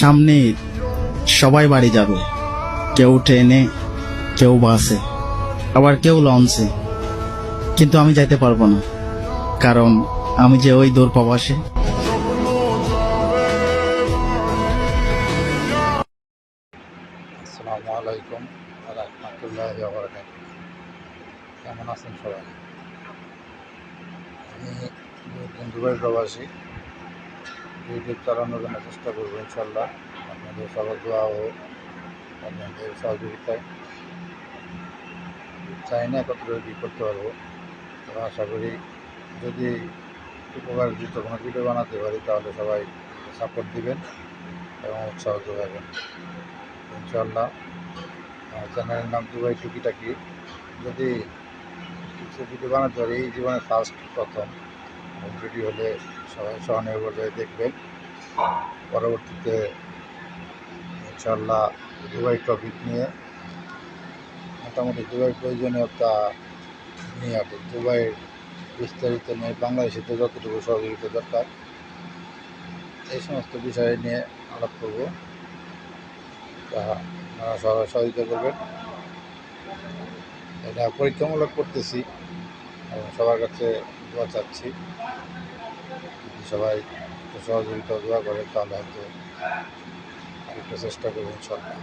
সামনে সবাই বাড়ি যাবে, কেউ ট্রেনে, কেউ বাসে, আবার কেউ লঞ্চে, কিন্তু আমি যাইতে পারবো না, কারণ আমি যে ওই দূর প্রবাসে। আসসালামু আলাইকুম রহমতুল্লাহি ওয়া বারাকাতুহু। কেমন আছেন সবাই? আমি দুবাই প্রবাসী। ইউটিউব চালানোর জন্য চেষ্টা করবো ইনশাল্লাহ। আপনাদের সবার দোয়া ও আপনাদের সহযোগিতায় চাই না কতটুকু কী করতে পারবো। তো আশা করি যদি উপকারযুক্ত কোনো ভিডিও বানাতে পারি তাহলে সবাই সাপোর্ট দিবেন এবং উৎসাহ যোগাবেন ইনশাল্লাহ। আমার চ্যানেলের নাম দুবাই টুকিটাকি। যদি কিছু ভিডিও বানাতে পারি, এই জীবনে ফার্স্ট প্রথম ভিডিও হলে সবাই সহনির্ভরভাবে দেখবেন। পরবর্তীতে ইনশাল্লাহ দুবাই টপিক নিয়ে মোটামুটি দুবাই প্রয়োজনীয়তা নিয়ে আর দুবাইয়ের বিস্তারিত নিয়ে বাংলাদেশিতে যতটুকু সহযোগিতা দরকার এই সমস্ত বিষয় নিয়ে আলাপ করব। তা আপনারা সবাই সহযোগিতা করবেন। এটা পরীক্ষামূলক করতেছি এবং সবার কাছে দোয়া চাচ্ছি। যদি সবাই একটু সহযোগিতা দোয়া করে তাহলে হয়তো আরেকটা চেষ্টা করবো ইনশাল্লাহ।